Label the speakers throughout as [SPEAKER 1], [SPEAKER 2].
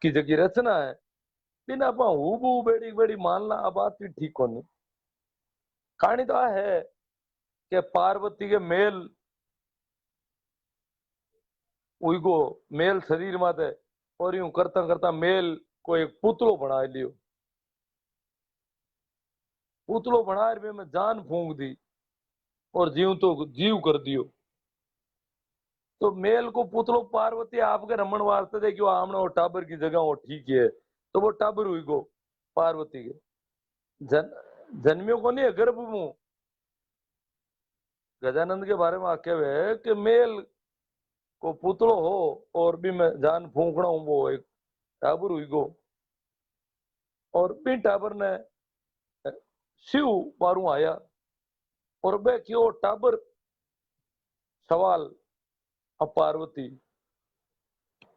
[SPEAKER 1] की जगी रचना है बिना आप हूबू बेड़ी बेड़ी मानना आ बात भी ठीक होनी। कहानी तो आ है कि पार्वती के मेल उइगो मेल शरीर माते और यूं करता करता मेल को एक पुतलो बना लियो। पुतलो बना में जान फूंक दी और जीव तो जीव कर दियो। तो मेल को पुतलो पार्वती आपके रमन वास्ते देखियो आमने वो टाबर की जगह वो ठीक है तो वो टाबर हुई गो पार्वती के जन जन्मियों को नहीं गर्भ में। गजानंद के बारे में आख्या है कि मेल को पुतलो हो और भी मैं जान फूकना हूं वो एक टाबर हुई गो। और भी टाबर ने शिव पारू आया और बे क्यों टाबर सवाल अब पार्वती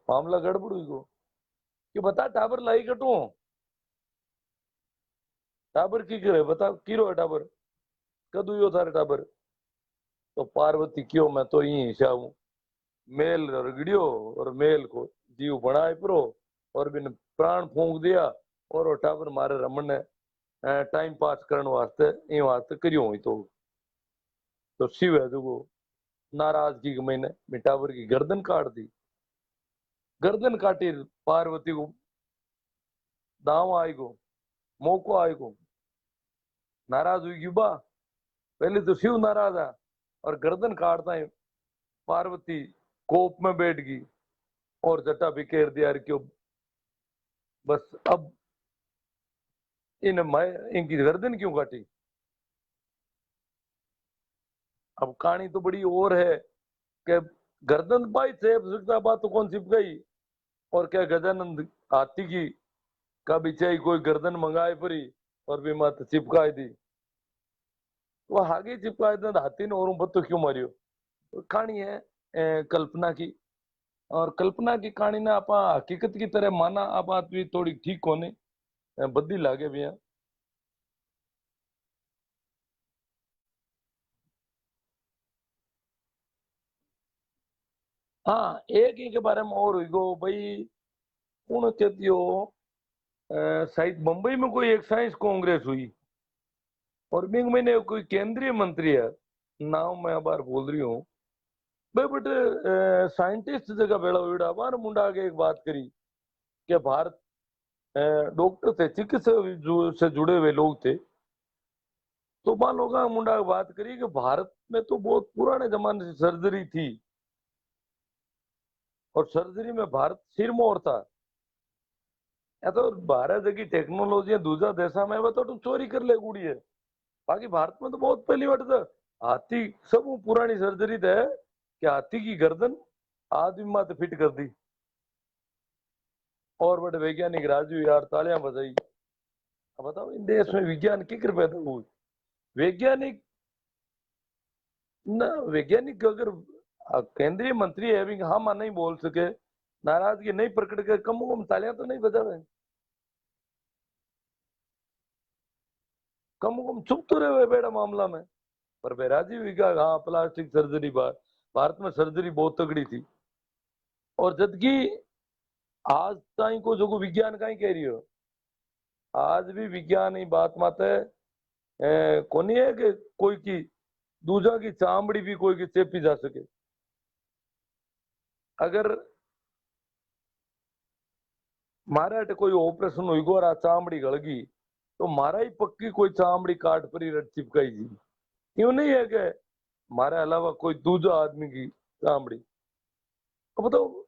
[SPEAKER 1] मामला गड़बड़ हुई गो कि बता टाबर लाई कटू टाबर की करे बता किरो है टाबर कदू यो थारे टाबर। तो पार्वती क्यों मैं तो यही हिसाब हूं मेल रगड़ियो और मेल को जीव बनाए परो और बिन प्राण फूंक दिया और वो टाबर मारे रमन ने टाइम पास करने वास्ते इन वास्ते करियो हुई तो शिव है जो नाराजगी के महीने टाबर की गर्दन काट दी। गर्दन काटी पार्वती को दाव आएगो मौको आएगो नाराज हुई बा पहले तो शिव नाराज है और गर्दन काटता है पार्वती कोप में बैठ गई और जटा बिखेर दिया क्यों बस अब इनकी गर्दन क्यों काटी। अब कहानी तो बड़ी और है कि गर्दन पाई सेब सकता बात तो कौन छिप गई और क्या गजानंद हाथी की का बिछाई कोई गर्दन मंगाए परी और भी मत चिपकाई दी वो आगे चिपकाए दी हाथी ने और बत्तो क्यों मारियो। तो कहानी है कल्पना की और कल्पना की कहानी ना आप हकीकत की तरह माना आप बात भी थोड़ी ठीक होने बद्दी लागे भी है। हाँ एक ही के बारे में और हुई गो भाई कौन कहती हो शायद मुंबई में कोई एक साइंस कांग्रेस हुई और बिंग में कोई केंद्रीय मंत्री है नाम मैं बार बोल रही हूँ भाई बट साइंटिस्ट जगह बेड़ा उड़ा बार मुंडा आगे एक बात करी कि भारत डॉक्टर थे चिकित्सा से जुड़े हुए लोग थे तो मान लोग मुंडा बात करी कि भारत में तो बहुत पुराने जमाने से सर्जरी थी और सर्जरी में भारत सिरमौर था। या तो भारत की टेक्नोलॉजी दूसरा देशा में तो तुम चोरी कर ले गुड़ी है बाकी भारत में तो बहुत पहली बात था हाथी सब वो पुरानी सर्जरी थे कि हाथी की गर्दन आदमी माथे फिट कर दी और बड़े वैज्ञानिक राजू यार तालियां बजाई। अब बताओ इन देश में विज्ञान की कृपया था हुई वैज्ञानिक ना वैज्ञानिक अगर केंद्रीय मंत्री है भी हम नहीं बोल सके नाराजगी नहीं प्रकट कर कम से कम तालियां तो नहीं बजा रहे कम से कम चुप तो रहे बेड़ा मामला में। पर बेराजी भी का हाँ प्लास्टिक सर्जरी भारत में सर्जरी बहुत तगड़ी थी और जबकि आज ताई को जो विज्ञान का ही कह रही हो आज भी विज्ञान ही बात माते कोनी है कि कोई की दूजा की चामड़ी भी कोई की चेपी जा सके। अगर मारे अटे कोई ऑपरेशन हुई गो और आ चामड़ी गल गई तो मारा ही पक्की कोई चामड़ी काट पर ही रट चिपकाई जी यूं नहीं है कि मारे अलावा कोई दूजा आदमी की चामड़ी। अब बताओ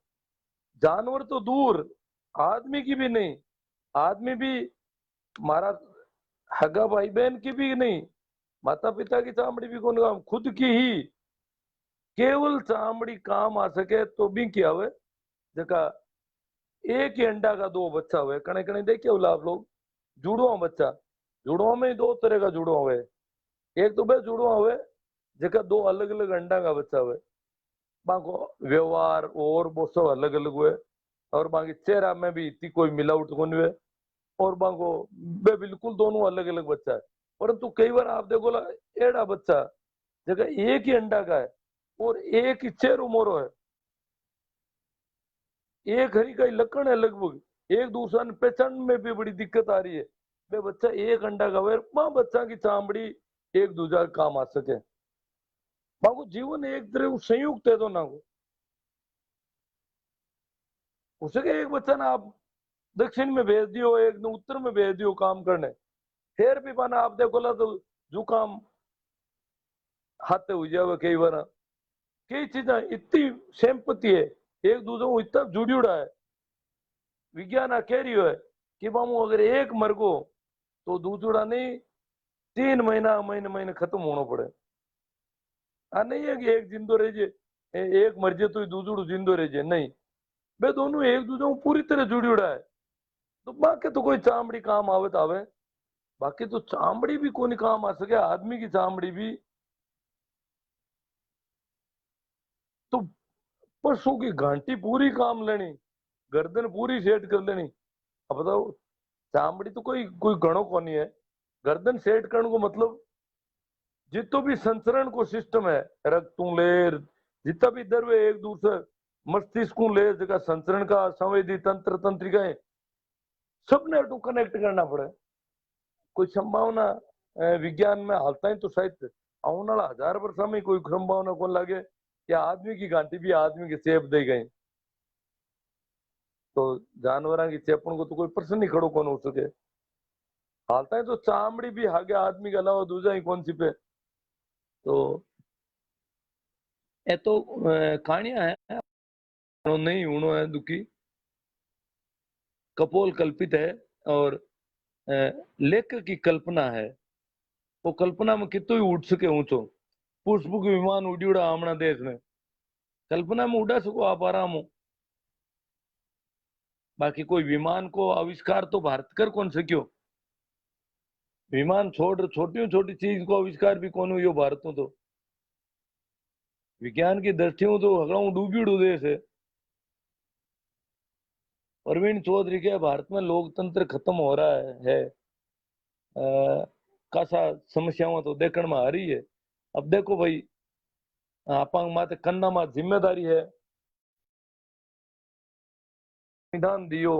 [SPEAKER 1] जानवर तो दूर आदमी की भी नहीं आदमी भी मारा हगा भाई बहन की भी नहीं माता पिता की चामड़ी भी कौन काम खुद की ही केवल चामड़ी काम आ सके तो भी क्या हुए जका एक ही अंडा का दो बच्चा हुए कने कने देखे बोला आप लोग जुड़वा बच्चा जुड़वा में ही दो तरह का जुड़वा हुए एक तो भाई जुड़वा हुए जका दो अलग अलग अंडा का बच्चा हुए बाको व्यवहार और वो सब अलग अलग हुए और बाकी चेहरा में भी इतनी कोई मिलावट कौन हुए और बाको वे बिल्कुल दोनों अलग अलग बच्चा है परंतु कई बार आप देखो ला एड़ा बच्चा जगह एक ही अंडा का है और एक ही चेहरो मोरो है एक हरी का ही लक्षण है लगभग एक दूसरे ने पहचान में भी बड़ी दिक्कत आ रही है। बे बच्चा एक अंडा खावे, मां बच्चा की चामड़ी एक दूसरा काम आ सके। बाबू जीवन एक तरह संयुक्त है तो ना हो उसे एक बच्चा ना आप दक्षिण में भेज दियो, एक ने उत्तर में भेज दियो काम करने, फिर भी बना आप देखो ला तो जुकाम हाथ हो जावे कई बार। कई चीजें इतनी सेम्पति है, एक दूसरे को इतना जुड़ियोड़ा है। विज्ञान आ कह रही है कि मामू अगर एक मर गो तो दूसरा नहीं 3 महीना महीने महीने खत्म होना पड़े। आ नहीं है कि एक जिंदो रह जे, एक मर जे तो दूसरो जिंदो रह जे, नहीं। वे दोनों एक दूसरे को पूरी तरह जुड़ियोड़ा है। तो बाकी तो कोई चामड़ी काम आवे तो आवे, बाकी तो चामड़ी भी कोई काम आ सके, आदमी की चामड़ी भी। तो पशु की घंटी पूरी काम लेनी, गर्दन पूरी सेट कर लेनी। अब बताओ चामड़ी तो कोई कोई गणो को नहीं है। गर्दन सेट करने को मतलब जितो भी संचरण को सिस्टम है, रक्त ले जितना भी द्रव्य एक दूसरे मस्तिष्क ले जगह संचरण का संवेदी तंत्र तंत्रिकाएं सबने टू कनेक्ट करना पड़े। कोई संभावना विज्ञान में हालता है तो शायद आने वाला 1000 वर्ष में कोई संभावना कौन लगे कि आदमी की घंटी भी आदमी के चेप दे गई। तो जानवर की चेपन को तो कोई प्रश्न ही खड़ो कौन हो सके। हालता है तो चामड़ी भी आगे आदमी के अलावा दूसरा ही कौन सी पे। तो ये तो कहानियां है, नहीं उड़ो है दुखी कपोल कल्पित है। और लेखक की कल्पना है, वो कल्पना में कितो ही उड़ सके ऊंचो। पुष्प के विमान उड़ी उड़ा आमना देश में, कल्पना में उड़ा सको आप आराम हो। बाकी कोई विमान को आविष्कार तो भारत कर कौन सक्यो। विमान छोड़ छोटी छोटी चीज को आविष्कार भी कौन हुई भारत में। तो विज्ञान की दृष्टियों तो हगड़ा डूबी देश है। प्रवीण चौधरी के भारत में लोकतंत्र खत्म हो रहा है, कासा समस्याओं तो देखने में आ रही है। अब देखो भाई आप माते कन्ना में जिम्मेदारी है, संविधान दियो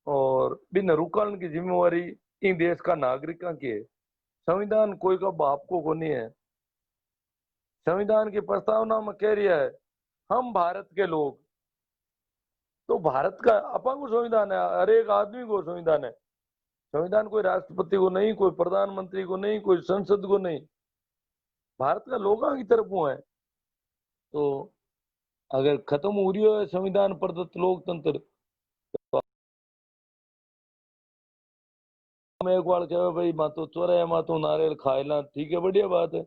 [SPEAKER 1] और बिन रुकान की जिम्मेवारी इन देश का नागरिक की है। संविधान कोई का बाप को नहीं है। संविधान की प्रस्तावना में कह रही है हम भारत के लोग। तो भारत का अपन को संविधान है, हर एक आदमी को संविधान है। संविधान कोई राष्ट्रपति को नहीं, कोई प्रधानमंत्री को नहीं, कोई संसद को नहीं, भारत का लोगों की तरफ वो है। तो अगर खत्म हो रही है संविधान प्रदत्त लोकतंत्र तो हम एक बार कहे भाई माँ तो चोरा है, माँ तो नारियल खाएला, ठीक है बढ़िया बात है।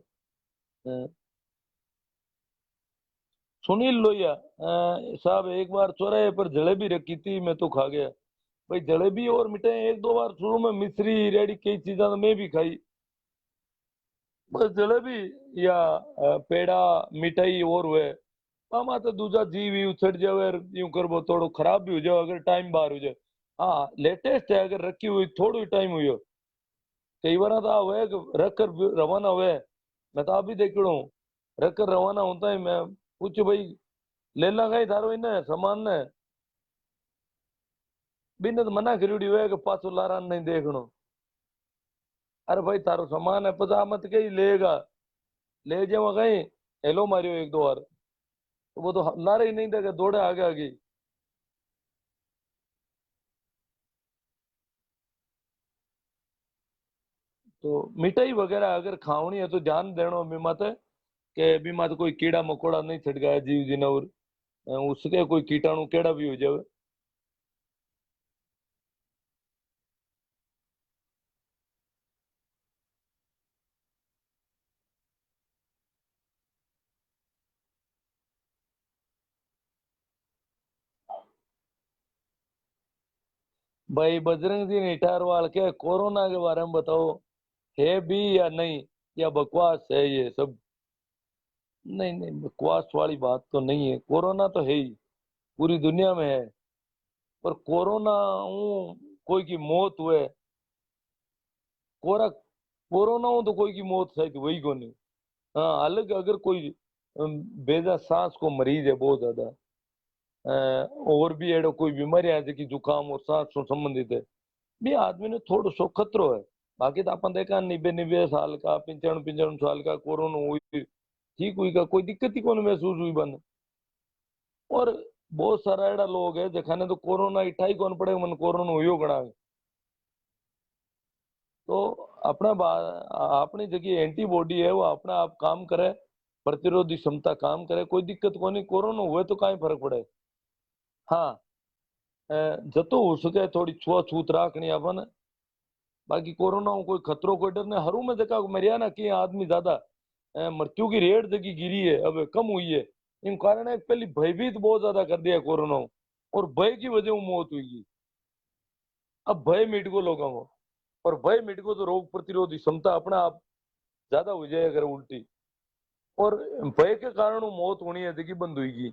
[SPEAKER 1] सुनील लोहिया साहब एक बार चौराहे पर जलेबी रखी थी, मैं तो खा गया। भाई जलेबी और मिठाई एक दो बार शुरू में मिश्री रेडी कई चीजें तो मैं भी खाई, बस जलेबी या पेड़ा मिठाई और हुए आमा तो दूजा जीव ही उछट जावे, यूं करबो थोड़ो खराब भी हो जाए अगर टाइम बाहर हो जाए। हाँ लेटेस्ट है, अगर रखी हुई थोड़ी टाइम हुई हो कई बार तो हुए रख कर रवाना हुए। मैं तो आप भी देख रहा हूँ रख कर रवाना होता है, मैं पूछू भाई ले ला गई थारो इन्हें सामान ने, बिन तो मना करी हुए कि पाछो लारा नहीं देखनो। अरे भाई तारो सामान है पता मत कहीं लेगा, ले जाओ गई हेलो मारियो एक दो बार तो वो तो लारे ही नहीं देगा, दौड़े आगे आगे। तो मिठाई वगैरह अगर खावनी है तो ध्यान देना बीमा ते के बीमा तो कोई कीड़ा मकोड़ा नहीं छिड़काया जीव जिनवर, उसके कोई कीटाणु केड़ा भी हो जावे। भाई बजरंग जी निठारवाल के कोरोना के बारे में बताओ, है भी या नहीं, या बकवास है ये सब। नहीं नहीं बकवास वाली बात तो नहीं है, कोरोना तो है ही, पूरी दुनिया में है। पर कोरोना कोई की मौत हुए, कोरा कोरोना हो तो कोई की मौत शायद वही को नहीं। हाँ अलग अगर कोई बेजा सांस को मरीज है बहुत ज्यादा और भी एड़ो कोई बीमारी है जैसे जुकाम और सांस से संबंधित है भी आदमी ने थोड़ो सो खतरो है। बाकी तो अपन देखा 90 90 साल का 95 95 साल का कोरोना हुई ठीक हुई का कोई दिक्कत ही कौन महसूस हुई बंद। और बहुत सारा एड़ा लोग है जखाने तो कोरोना इठाई कौन पड़े मन कोरोना हुई गणा। तो अपना अपनी जगह एंटीबॉडी है वो अपना आप काम करे प्रतिरोधी क्षमता काम करे कोई दिक्कत को नहीं कोरोना हुए तो कहीं फर्क पड़े। हाँ जतो हो सके थोड़ी छुआछूत राखनी अपन। बाकी कोरोना को कोई खतरो कोई डर नहीं हरू में देखा मरिया ना कि आदमी ज्यादा मृत्यु की रेट जगह गिरी है अब कम हुई है। इन कारण है पहले भयभीत बहुत ज्यादा कर दिया कोरोना और भय की वजह से मौत हुई। अब भय मिट गो लोगों को और भय मिट गो तो रोग प्रतिरोधी क्षमता अपना आप ज्यादा हो जाए अगर उल्टी और भय के कारण वो मौत होनी है देखी बंद हुई।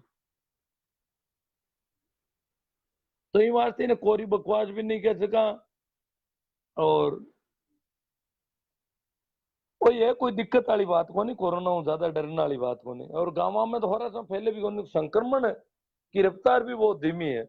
[SPEAKER 1] तो ये वास्ते ने कोरी बकवास भी नहीं कह सका और कोई है कोई दिक्कत वाली बात को नहीं कोरोना में ज्यादा डरने वाली बात को नहीं। और गाँव में तो हो रहा पहले भी कोई संक्रमण की रफ्तार भी बहुत धीमी है।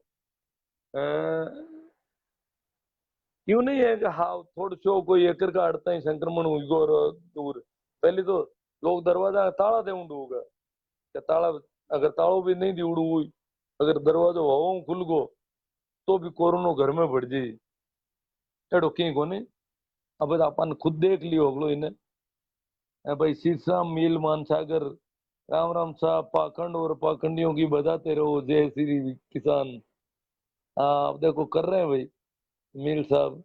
[SPEAKER 1] क्यों नहीं है कि हाँ थोड़ा सो कोई एकर का अड़ता ही संक्रमण हुई गो और दूर पहले तो लोग दरवाजा ताला दे उड़ूगा कि ताला अगर तालो भी नहीं दी उड़ू हुई अगर दरवाजा हवा खुल गो तो भी कोरोना घर में बढ़ जाई एडो कहीं को नहीं। अब अपन खुद देख लियो अगलो इन्हें भाई शीर्षा मील मानसागर राम राम साहब पाखंड और पाखंडियों की बजाते रहो जय श्री किसान। हाँ अब देखो कर रहे हैं भाई मील साहब।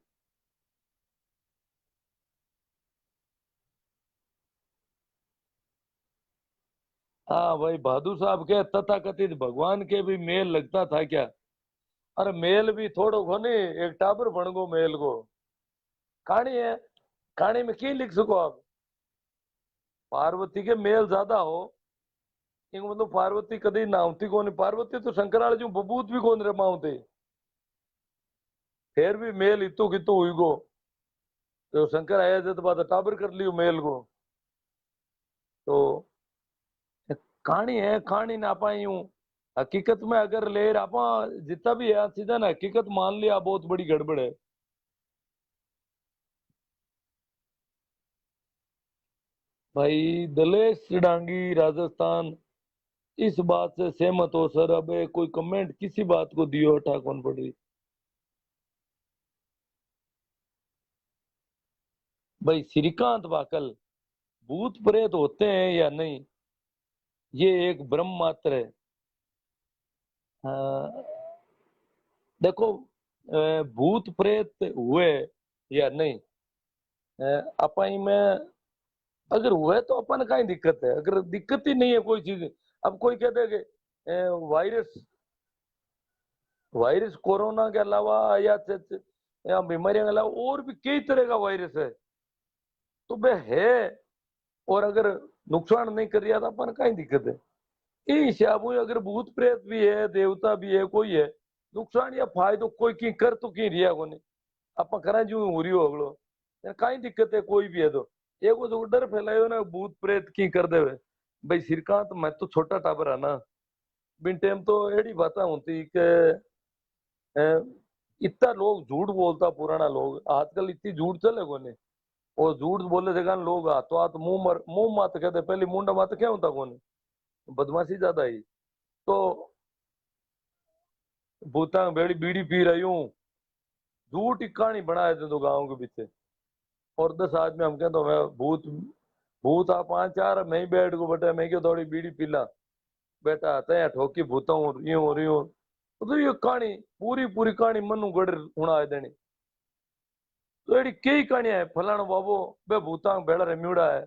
[SPEAKER 1] हाँ भाई बहादुर साहब के तथाकथित भगवान के भी मेल लगता था क्या। अरे मेल भी थोड़ो को नहीं एक टाबर बन गो मेल को कहानी है। कहानी में की लिख सको आप पार्वती के मेल ज्यादा हो इनको मतलब पार्वती कदी नावती कौन पार्वती तो शंकराचार्य जो बबूत भी कौन रे मावते फिर भी मेल इतो कितो हुई गो तो शंकर आया जब बात टाबर कर लियो मेल को। तो कहानी है कहानी ना पाई हूँ हकीकत में अगर ले आपा जितना भी है सीधा ना हकीकत मान लिया बहुत बड़ी गड़बड़ है। भाई दलेश डांगी राजस्थान इस बात से सहमत हो सर। अब कोई कमेंट किसी बात को दियो हटा कौन पड़ रही। भाई श्रीकांत वाकल भूत प्रेत होते हैं या नहीं ये एक भ्रम मात्र है। हाँ, देखो भूत प्रेत हुए या नहीं अपन में अगर हुए तो अपन का ही दिक्कत है अगर दिक्कत ही नहीं है कोई चीज। अब कोई कहते हैं कि वायरस वायरस कोरोना के अलावा या बीमारियों के अलावा और भी कई तरह का वायरस है तो वह है और अगर नुकसान नहीं कर रहा तो अपन का ही दिक्कत है। ये हिसाब हुई अगर भूत प्रेत भी है देवता भी है कोई है नुकसान या फायदो कोई की कर तो की रिया को नहीं आप करा जो हो रही हो अगलो कहीं दिक्कत है कोई भी है तो एक वो जो डर फैलायो ना भूत प्रेत की कर देवे। भाई श्रीकांत मैं तो छोटा टाबर है ना बिन टाइम तो एड़ी बातें होती कि अ, इतना लोग झूठ बोलता पुराना लोग आजकल इतनी झूठ चले कोने और झूठ बोले जगह लोग हाथों हाथ मुंह मात कहते पहले मुंडा मात क्या होता कोने बदमाशी ज्यादा ही। तो भूता बेड़ी बीड़ी पी रही हूँ झूठ कहानी बनाए थे तो गाँव के पीछे और 10 आदमी हम कहते मैं भूत भूत आ 5 4 मैं ही बैठ को बेटा मैं क्यों थोड़ी बीड़ी पीला बेटा तय ठोकी भूता हूँ यूं यूं तो ये कहानी पूरी पूरी कहानी मनु गढ़ उड़ा देनी। तो एडी कई कहानियां है फलाना बाबू बे भूता बेड़ा रम्यूड़ा है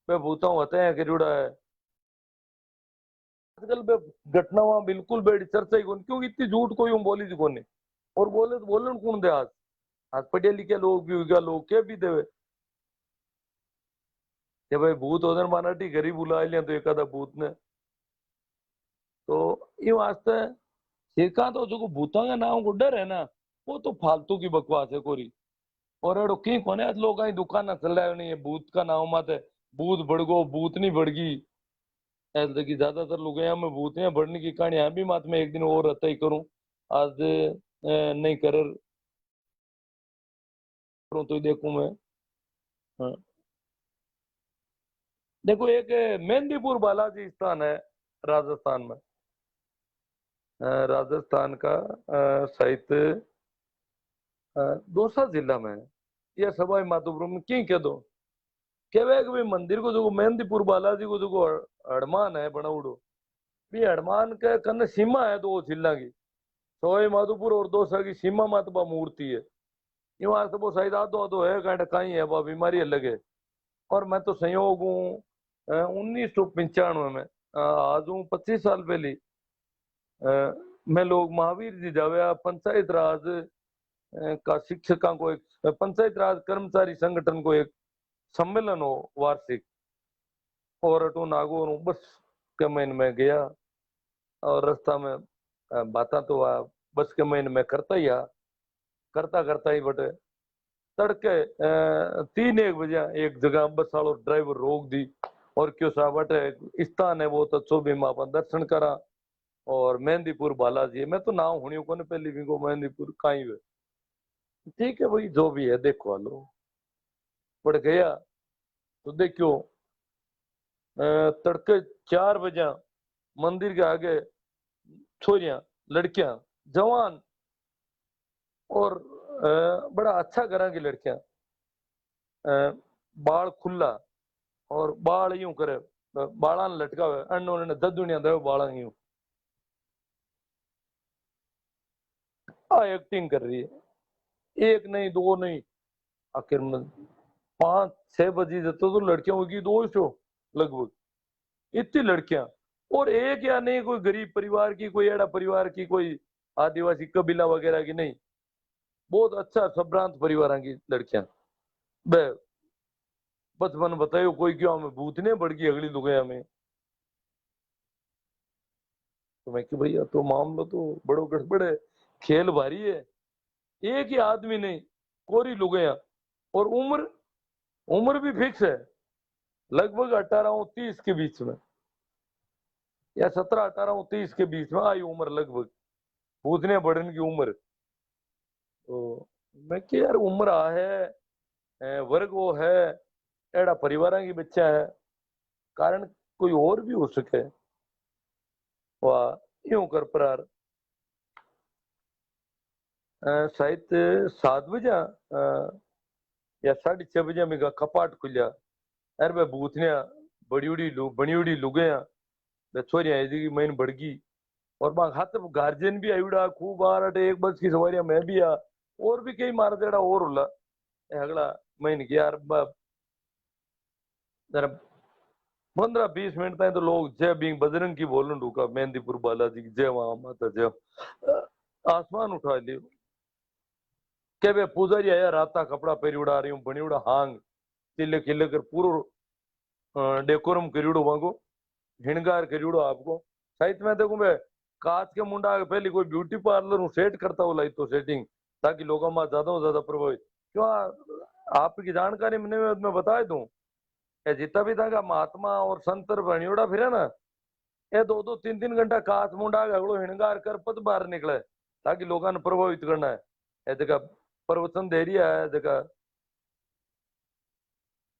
[SPEAKER 1] बे भूता हूँ करूड़ा है। आजकल बे घटनावां बिल्कुल बेड़ी चर्चा ही कौन क्योंकि इतनी झूठ कोई बोली थी कोने और बोले तो बोलन कौन दे आज आज पढ़े लिखे लोग भी हुआ लोग के भी देवे कि भाई भूत होने माना टी गरीब बुला लिया तो एक आधा भूत ने। तो ये वास्ते श्रीकांत तो जो भूतों का नाम को डर है ना वो तो फालतू की बकवास है कोरी। और एडो की कोने आज लोग दुकान चल रहा है नहीं है भूत का नाम मत है भूत बढ़गो भूत नहीं बढ़गी ऐसे कि ज्यादातर लोग यहाँ में भूतियां बढ़ने की कहानी यहाँ भी मात में एक दिन और रहता ही करूं आज नहीं करूं तो ही देखूं मैं। हाँ। देखो एक मेहंदीपुर बालाजी स्थान है राजस्थान में। राजस्थान का शायद दौसा जिला में है या सवाई माधोपुर में कहीं कह दो केवे कि भाई मंदिर को जो मेहंदीपुर बालाजी को जो हड़मान है बनाउड़ो भी हड़मान के कन्न सीमा है दो जिला की सवाई माधोपुर और दौसा की सीमा मातबा मूर्ति है यूं आज तो वो शायद आधो आधो है कहीं कहीं है वह बीमारी अलग है। और मैं तो संयोग हूँ 1995 में आज हूँ 25 साल पहले मैं लोग महावीर जी जावे पंचायत राज का शिक्षकों को एक पंचायत राज कर्मचारी संगठन को एक सम्मेलन हो वार्षिक और अटू नागौर हूँ बस के महीने में गया और रास्ता में बाता तो बस के महीने में करता ही करता करता ही बटे तड़के 3-1 बजे एक जगह बस वालों ड्राइवर रोक दी और क्यों सा बटे स्थान है वो तो चौबी माँ दर्शन करा और मेहंदीपुर बालाजी है मैं तो नाम हुई को पहली भी को मेहंदीपुर कहीं हुए ठीक है भाई जो भी है देखो लो पड़ गया तो देखियो तड़के 4 बजे मंदिर के आगे छोरियां लड़कियां जवान और बड़ा अच्छा करा की लड़कियां बाल खुला और बाल यूं करे बाला लटका हुआ अन्न उन्होंने ददुनिया दे बाला यूं एक्टिंग कर रही है एक नहीं दो नहीं आखिर में 5-6 बजे जतो तो लड़कियां होगी 200 लगभग इतनी लड़कियां और एक या नहीं कोई गरीब परिवार की कोई एड़ा परिवार की कोई आदिवासी कबीला वगैरह की नहीं बहुत अच्छा संभ्रांत परिवार की लड़कियां बे बस मन बतायो कोई क्यों हमें भूतने बढ़ गई अगली लुगाया में तो मैं कि भैया तो मामला तो बड़ो गड़बड़ है खेल भारी है एक ही आदमी नहीं कोरी लुगाया और उम्र उम्र भी फिक्स है लगभग 18-30 के बीच में या 17-18-30 के बीच में आई उम्र लगभग भूतने बढ़ने की उम्र तो मैं कि यार उम्र आ है वर्ग वो है एड़ा परिवार की बच्चा है कारण कोई और भी हो सके वाह यूं कर प्रार शायद 7 बजे या 6:30 बजे में कपाट खुलिया अरे भाई भूतनिया बड़ी उड़ी लुगाया छोरियां ऐसी मैंने बढ़गी और वहां हाथ गार्जियन भी आयुड़ा खूब आ एक बस की सवारियां मैं भी आ और भी कई मार देड़ा और होला अगला महीने की यार जरा 15-20 मिनट तक तो लोग जय बिंग बजरंग की बोलन रुका मेहंदीपुर बालाजी की जय वहां माता जय आसमान उठा लियो के वे पुजारी आया राता कपड़ा पहरी उड़ा रही हूँ बनी उड़ा हांग तिले खिले कर पूरा डेकोरम करियोड़ो वांगो हिणगार करियोड़ो आपको साहित्य में देखो मैं कांच के मुंडा आगे पहले कोई ब्यूटी पार्लर हूँ सेट करता हूँ लाई तो सेटिंग ताकि लोगों में ज्यादा से ज्यादा प्रभावित क्यों आपकी जानकारी मैं बता दूं ये जितना भी था महात्मा और संतर बनियोड़ा फिर ना ये 2-2 3-3 घंटा कांच मुंडा अगलो हिणगार कर पद बाहर निकले ताकि लोगों ने प्रभावित करना है ये जगह प्रवचन दे रही है जगह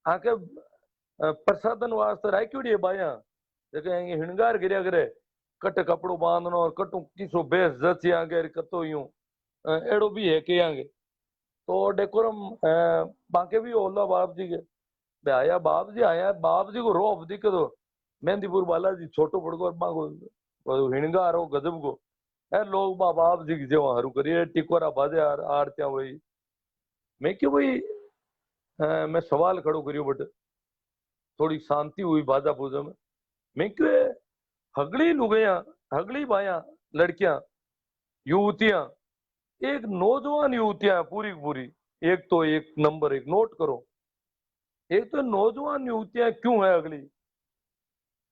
[SPEAKER 1] आके प्रसादन वास्ते राखी बाया जगह हिणगार गिरिया करे कट कपड़ो बांधनो और कटू किसो बेस जच आगे कतो यूं एड़ो भी है के आगे तो डेकोरम बाके भी ओला बाप जी के आया बाप जी आया बाप जी को रोब दिक्कत हो मेहंदीपुर बालाजी छोटो पड़को मांगो हिणगार हो गजब को है लोग बाप जी की जो हरू करिए टिकोरा बाजे आरत्या वही मैं क्यों भाई मैं सवाल खड़ो करियो बट थोड़ी शांति हुई बाजा पूजा में मैं क्यों हगली लुगाया हगली बाया लड़कियां युवतियां एक नौजवान युवतियां पूरी पूरी एक तो एक नंबर एक नोट करो एक तो नौजवान युवतियां क्यों है अगली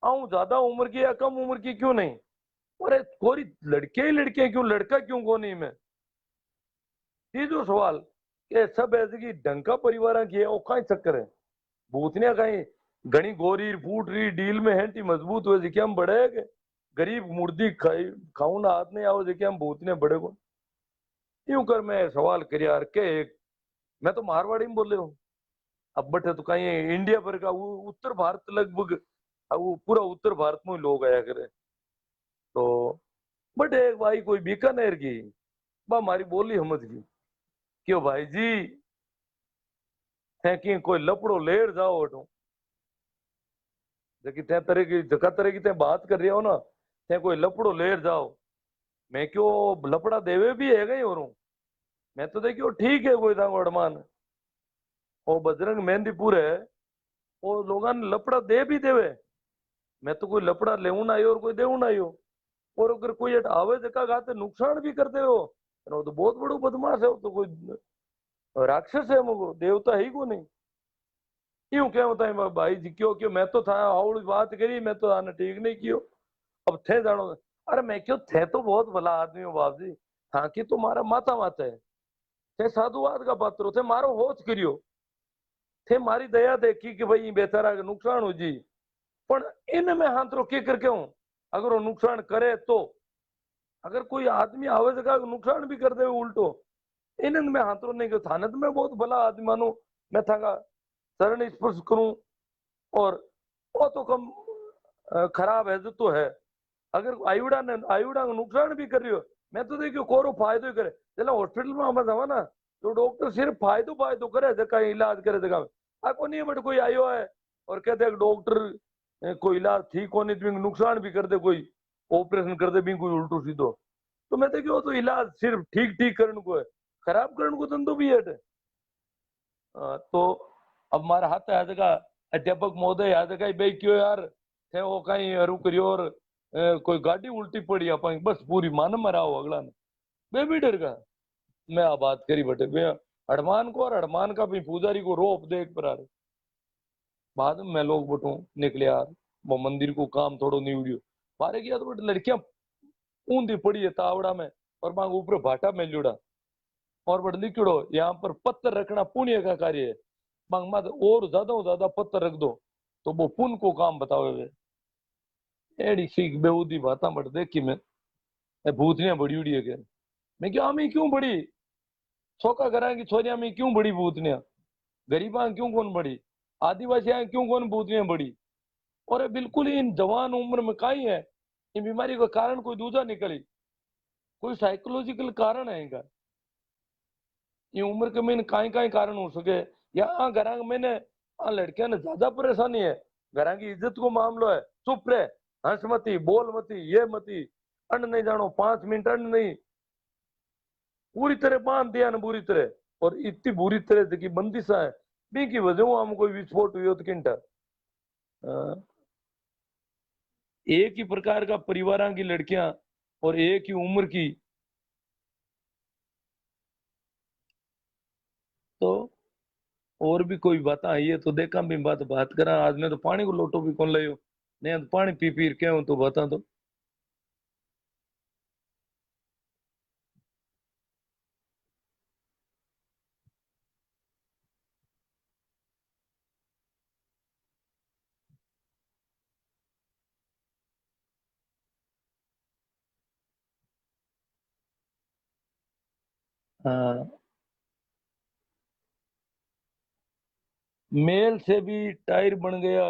[SPEAKER 1] आऊं ज्यादा उम्र की या कम उम्र की क्यों नहीं अरे कोई लड़के ही लड़के क्यों लड़का क्यों को नहीं मैं तीसरो सवाल कि सब ऐसे की ढंग का परिवार की है वो कहीं चक्कर है भूतनिया कहीं घनी गोरी फूट रही डील में है मजबूत हुए जिके हम बड़े है के गरीब मुर्दी खाऊ ना हाथ नहीं आओ जिके हम भूत ने बड़े को यूं कर मैं सवाल कर यार के एक मैं तो मारवाड़ी में बोले हूँ अब बटे तो कहीं इंडिया भर का वो उत्तर भारत लगभग अब वो पूरा उत्तर भारत में ही लोग आया करे तो बट एक भाई कोई बीकानेर की बा हमारी बोली समझ गई क्यों भाई जी थे कि कोई लपड़ो लेर जाओ अटो जबकि तय तरह की जगह तरह की तय बात कर रहे हो ना थे कोई लपड़ो लेर जाओ मैं क्यों लपड़ा देवे भी है गई और मैं तो देखियो ठीक है कोई दांगो अड़मान वो बजरंग मेहंदीपुर है वो लोग लपड़ा दे भी देवे मैं तो कोई लपड़ा लेऊ ना आयो और कोई देऊ ना आयो और अगर कोई अट आवे जगह गाते नुकसान भी करते हो वो तो बहुत बड़ो बदमाश है वो तो कोई राक्षस है मुझको देवता ही को नहीं क्यों क्या बताए भाई जी क्यों क्यों मैं तो था आवड़ी बात करी मैं तो आने ठीक नहीं कियो अब थे जानो अरे मैं क्यों थे तो बहुत भला आदमी हो बाप जी हाँ कि तुम्हारा माता माता है थे साधुवाद का पात्र हो थे मारो होच करियो थे मारी दया देखी कि भाई बेचारा का नुकसान हो जी पर इन में हाथ रोके करके हूं अगर वो नुकसान करे तो अगर कोई आदमी आवे जगह नुकसान भी कर दे उल्टो इन में हाथ रो नहीं थाने तो मैं बहुत भला आदमी मानू मैं थाका शरण स्पर्श करूं और वो तो कम खराब है जो तो है अगर आयुड़ा का नुकसान भी कर रही हो मैं तो देखियो कोरो फायदो ही करे चलो हॉस्पिटल में हमें जावा ना तो डॉक्टर सिर्फ फायदो फायदो करे जगह इलाज करे जगह में को नहीं बट कोई आयो है और कहते हैं डॉक्टर कोई इलाज ठीक होने तो नुकसान भी कर दे कोई ऑपरेशन कर दे भी कोई उल्टो सीधो तो मैं देखियो तो इलाज सिर्फ ठीक ठीक करने को है खराब करने को धंधो भी है तो अब हमारा हाथ आ जगह अध्यापक महोदय आ जगह भाई क्यों यार थे वो कहीं हरू करियो और कोई गाड़ी उल्टी पड़ी अपन बस पूरी मान मराओ अगला ने बे भी डर का मैं आ बात करी बटे बे हनुमान को और हनुमान का भी पुजारी को रोप देख पर बाद में मैं लोग बटू निकले यार वो मंदिर को काम थोड़ो निवड़ियो बारे गया तो बटे लड़कियां ऊंधी पड़ी है तावड़ा में और मांग ऊपर भाटा में जुड़ा और बट लिखिड़ो यहाँ पर पत्थर रखना पुण्य का कार्य है मांग मत और ज्यादा पत्थर रख दो तो वो पुण्य को काम बतावे वे एड़ी सीख बेहूदी बात बट देखी मैं भूतनिया बड़ी उड़ी है क्या मैं क्यों हमें क्यों बड़ी छोका करा की छोरिया में क्यों बड़ी भूतनिया गरीबा क्यों कौन बड़ी आदिवासियां क्यों कौन भूतनिया बड़ी और ये बिल्कुल इन जवान उम्र में का ही है इन बीमारी का कारण कोई दूसरा निकली कोई साइकोलॉजिकल कारण है इनका ये उम्र के में काई काई कारण हो सके या घर मैंने लड़कियां ने ज्यादा परेशानी है घर की इज्जत को मामलो है चुप रहे हंस मती बोल मती ये मती अन्न नहीं जानो 5 मिनट अन्न नहीं पूरी तरह बांध दिया ना बुरी तरह और इतनी बुरी तरह की बंदिशा है बी की वजह हम कोई विस्फोट हुई हो तो किंटा एक ही प्रकार का परिवार की लड़कियां और एक ही उम्र की तो और भी कोई बात आई है तो देखा भी बात करा आज ने तो पानी को लोटो भी कौन लियो नहीं तो पानी पी पी के तो बता दो हाँ मेल से भी टायर बन गया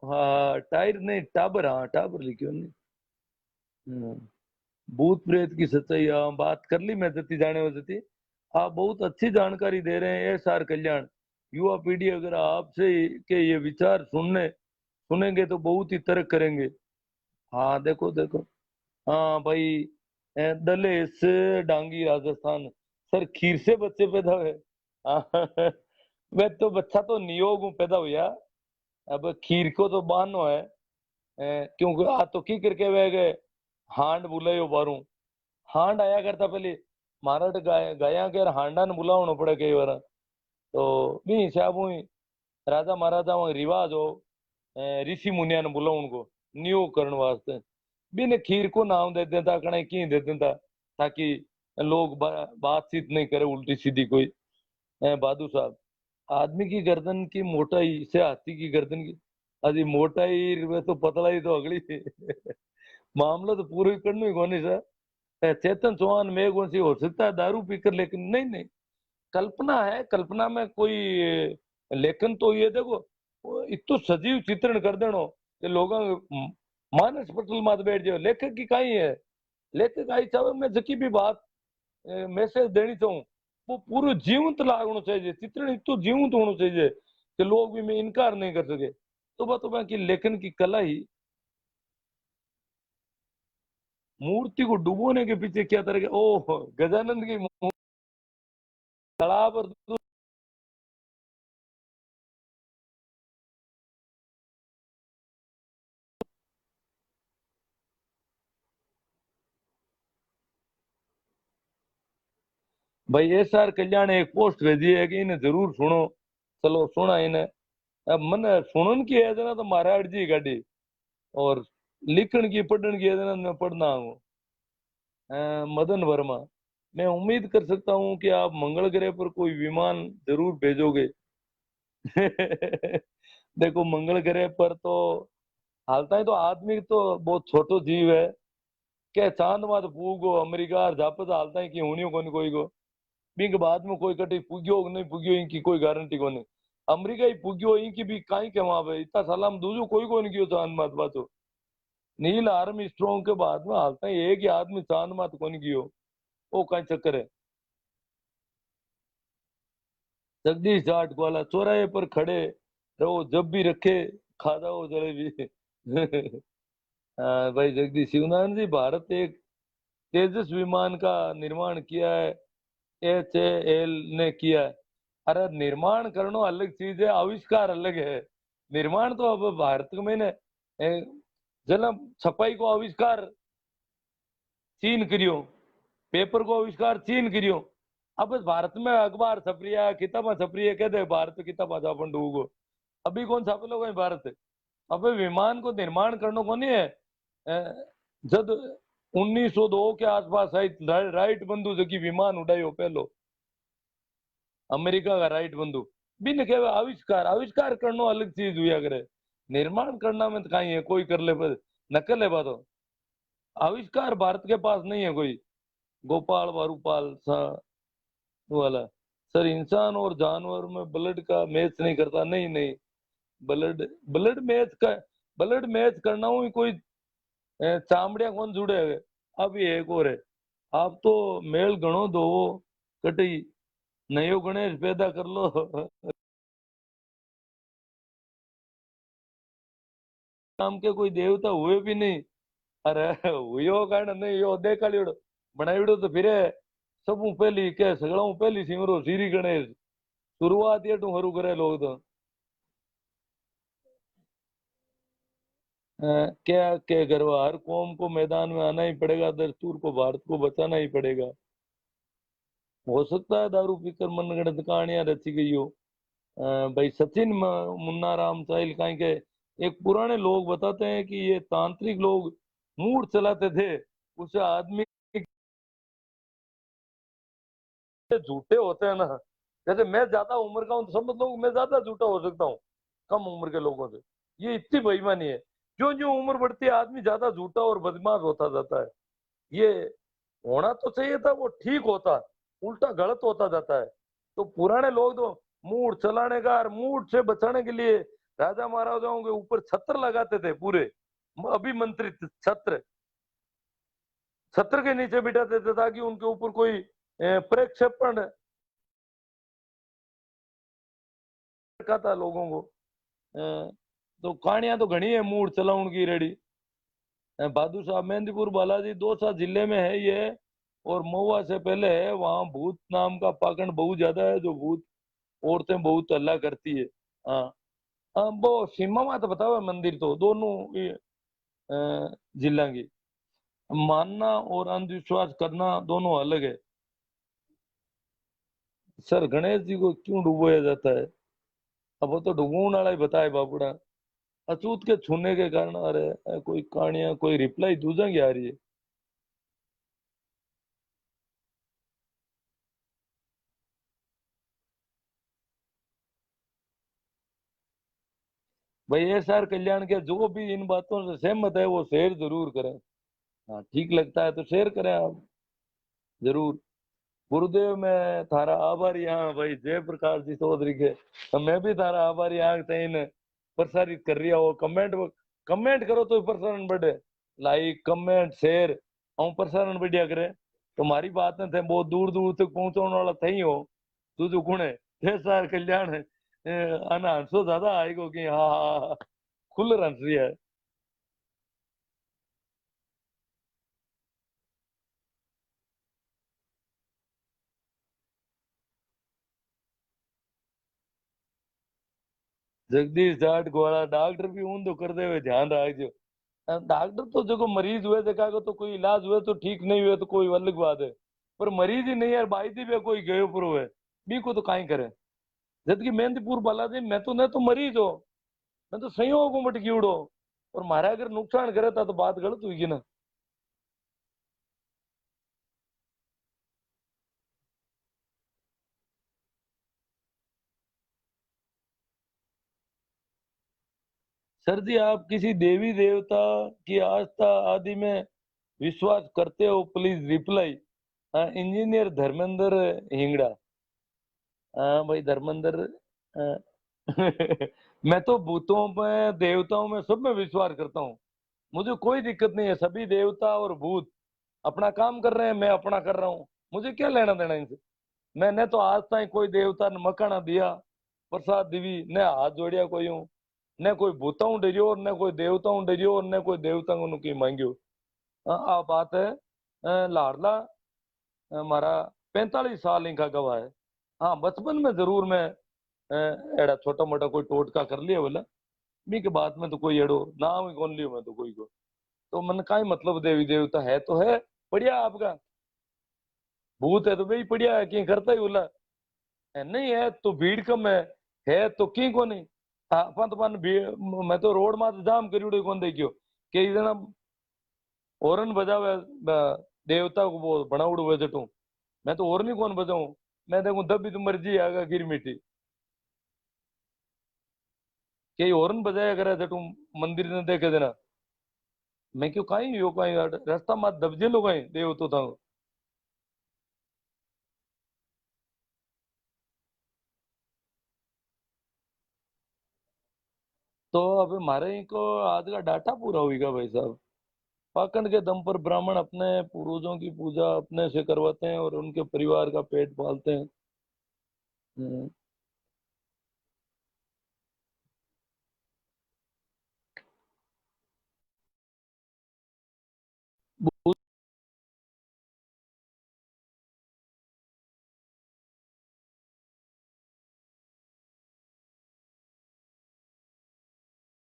[SPEAKER 1] हाँ टायर नहीं टाबर हाँ टाबर लिखियो नहीं भूत प्रेत की सच्चाई हाँ बात कर ली मैं जती जाने वो जती आप बहुत अच्छी जानकारी दे रहे हैं एस आर कल्याण युवा पीढ़ी अगर आपसे के ये विचार सुनेंगे तो बहुत ही तरक करेंगे हाँ देखो देखो हाँ भाई दलेस डांगी राजस्थान सर खीर से बच्चे पैदा हुए हाँ, मैं तो बच्चा तो नियोग हूँ पैदा हुआ अब खीर को तो बानो है क्योंकि आ तो की करके वे गए हांड बुलायो बारू हांड आया करता पहले मारट गाया के हांडा ने बुलावनो पड़े कई बार तो भी हिसाब हुई राजा महाराजा में रिवाज हो ऋषि मुनिया ने बुलाओ उनको नियोग करने वास्ते बिन खीर को नाम दे देता कने की दे देता ताकि लोग बातचीत नहीं करे उल्टी सीधी कोई बहादुर साहब आदमी की गर्दन की मोटाई से हाथी की गर्दन की अजी मोटाई वे तो पतला ही तो अगली मामला तो पूरी करनी कोनी सर। चेतन चौहान में कौन सी हो सकता है दारू पीकर, लेकिन नहीं नहीं, कल्पना है, कल्पना में कोई लेकिन तो ये देखो इतो सजीव चित्रण कर देनो कि लोग मानस पटल मात बैठ जाओ, लेखक की कहीं है, लेखक आई चाहे मैं जकी भी बात मैसेज देनी चाहूँ वो पूरा जीवंत लागना चाहिए, चित्रण इतो जीवंत होना चाहिए कि लोग भी मैं इनकार नहीं कर सके। तो बात की लेखन की कला ही मूर्ति को डुबोने के पीछे क्या तरह के ओह गजानंद की तालाब पर भाई एस आर कल्याण ने एक पोस्ट भेजी है कि इन्हें जरूर सुनो। चलो सुना इन्हें। अब मन सुनन की है ना तो महाराज जी गाड़ी और लिखण की पढ़न की है ना मैं पढ़ना हूँ। मदन वर्मा, मैं उम्मीद कर सकता हूँ कि आप मंगल ग्रह पर कोई विमान जरूर भेजोगे। देखो मंगल ग्रह पर तो हालता है तो आदमी तो बहुत छोटो जीव है के चांद मात पूगो अमेरिका और जापत हालता है कि होनी कोनी कोई को बिंग बाद में कोई कटी पुग्यो कि नहीं पुग्यो इनकी कोई गारंटी कोनी। अमेरिका ही पुग्यो इनकी भी काई के वहां पे इतना सलाम दूजो कोई को नहीं कियो चांद मात बातो। नील आर्म स्ट्रॉन्ग के बाद में हालता है एक ही आदमी चांद मात कोनी कियो वो कई चक्कर है। जगदीश जाट वाला चौराहे पर खड़े रहो जब भी रखे खा जाओ जलेबी। भाई जगदीश शिवनारायण जी, भारत एक तेजस विमान का निर्माण किया है, HAL ने किया है। अरे निर्माण करना अलग चीज है, आविष्कार अलग है। निर्माण तो अब भारत में ने जन्म छपाई को आविष्कार चीन करियो, पेपर को आविष्कार चीन करियो। अब बस भारत में अखबार छप रही है, किताबा छप रही है, कहते हैं भारत किताबा छापन डूबो। अभी कौन छापे लोग भारत। अब विमान को निर्माण करना को नहीं है। जब 1902 के आसपास आई राइट बंधु जो की विमान उड़ायो पहलो, अमेरिका का राइट बंधु बिन के आविष्कार आविष्कार करना अलग चीज हुआ करे। निर्माण करना में तो कहीं है कोई कर ले पर नकल है बात। आविष्कार भारत के पास नहीं है कोई। गोपाल वारूपाल सा वाला सर, इंसान और जानवर में ब्लड का मैच नहीं करता, नहीं नहीं। ब्लड ब्लड मैच का ब्लड मैच करना हुई कोई चामड़िया कौन जुड़े है। अब ये एक और है, आप तो मेल गणो दो कटी नयो गणेश पैदा कर लो। नाम के कोई देवता हुए भी नहीं। अरे हुयो कारण नहीं यो देखाड़ियोड़ो बनाईड़ो तो फिर सब पहली के सगड़ा पहली सिमरो श्री गणेश शुरुआत ये तू हरू करे लोग तो। क्या क्या करवा, हर कौम को मैदान में आना ही पड़ेगा, दस्तूर को भारत को बचाना ही पड़ेगा। हो सकता है दारू पीकर मनगढ़ंत कहानियां रची गई हो। भाई सचिन मुन्ना राम साहिल कहीं के एक पुराने लोग बताते हैं कि ये तांत्रिक लोग मूड चलाते थे उसे आदमी के झूठे होते हैं ना। जैसे मैं ज्यादा उम्र का हूं तो समझ लो मैं ज्यादा झूठा हो सकता हूँ कम उम्र के लोगों से। ये इतनी बेईमानी है। जो जो उम्र बढ़ती है आदमी ज्यादा झूठा और बदमाश होता जाता है। ये होना तो चाहिए था वो ठीक होता, उल्टा गलत होता जाता है। तो पुराने लोग तो मूड चलाने का और मूड से बचाने के लिए राजा महाराजाओं के ऊपर छत्र लगाते थे पूरे अभिमंत्रित छत्र, छत्र के नीचे बिठाते थे ताकि उनके ऊपर कोई प्रक्षेपण रखा था लोगों को। तो कहानियां तो घनी है मूड चलाउन की रेडी। बहादुर साहब मेहंदीपुर बालाजी दौसा जिले में है ये, और महुआ से पहले है। वहाँ भूत नाम का पाखंड बहुत ज्यादा है, जो भूत औरतें बहुत हल्ला करती है। हाँ। वो सीमा मात बताओ मंदिर तो दोनों जिला की मानना और अंधविश्वास करना दोनों अलग है। सर गणेश जी को क्यों डुबोया जाता है, अब वो तो डुबोने वाला ही बताए बाबूड़ा। अछूत के छूने के कारण, अरे कोई कहानियां कोई रिप्लाई दूजा की आ रही है। भाई SR कल्याण के जो भी इन बातों से सहमत है वो शेयर जरूर करें। हाँ ठीक लगता है तो शेयर करें आप जरूर। गुरुदेव मैं थारा आभारी हाँ भाई जय प्रकाश जी चौधरी के। तो मैं भी थारा आभारी हाँ तईन प्रसारित कर रही हो कमेंट। कमेंट करो तो प्रसारण बढ़े। लाइक कमेंट शेयर और प्रसारण बढ़िया करे। तुम्हारी बात ने थे बहुत दूर दूर तक पहुंचाने वाला थई हो। तू जो गुण है जय सार कल्याण है आना हंसो ज्यादा आएगो कि हाँ हाँ हाँ, खुल हंस रही है। जगदीश जाट ग्वाला डॉक्टर भी ऊंधो कर दे हुए ध्यान रखजो। डॉक्टर तो जो मरीज हुए देखा को तो कोई इलाज हुए तो ठीक नहीं हुए तो कोई अलग बात है। पर मरीज ही नहीं यार बाई दी भी कोई गयो पर हुए बी को तो काई करे। जबकि मेहंदीपुर बालाजी मैं तो न तो मरीज हो मैं तो संयोग हूँ मटकी उड़ो। और मारा अगर नुकसान करे था तो बात गलत हुई ना। सर जी आप किसी देवी देवता की आस्था आदि में विश्वास करते हो प्लीज रिप्लाई। इंजीनियर धर्मेंद्र हिंगड़ा। हाँ भाई धर्मेंद्र। अ, मैं तो भूतों में देवताओं में सब में विश्वास करता हूँ। मुझे कोई दिक्कत नहीं है सभी देवता और भूत अपना काम कर रहे हैं मैं अपना कर रहा हूँ। मुझे क्या लेना देना इनसे। मैंने तो आज तक कोई देवता ने मकाना दिया प्रसाद दिवी न हाथ जोड़िया कोई हूँ न कोई भूताऊं डरियो और न कोई देवताऊं डरियो और न कोई देवताओं की मांगियो। आ बात है लाडला हमारा 45 साल इनका गवाह है। हाँ बचपन में जरूर मैं एड़ा छोटा मोटा कोई टोटका कर लिया बोला। मी के बाद में तो कोई एड़ो नाम ही कौन लियो मैं तो कोई को। तो मन का ही मतलब देवी देवता है तो है बढ़िया आपका। भूत है तो भाई बढ़िया है कि करता ही बोला। है नहीं है तो भीड़ कम है तो की को नहीं। अपन तो मन मैं तो रोड मात जाम करी कौन देखियो कि जना ओरन बजावे देवता को वो बनाउड़ हुए जटू। मैं तो और नहीं कौन बजाऊं। मैं देखूं दबी तो मर्जी आगा गिर मिट्टी के हॉर्न बजाया करे जटू मंदिर ने देखे देना। मैं क्यों कहीं यो कहीं रास्ता मत दबजे लो कहीं देव तो था। तो अब हमारे को आज का डाटा पूरा होगा भाई साहब। पाखंड के दम पर ब्राह्मण अपने पूर्वजों की पूजा अपने से करवाते हैं और उनके परिवार का पेट पालते हैं। हम्म।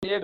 [SPEAKER 1] ये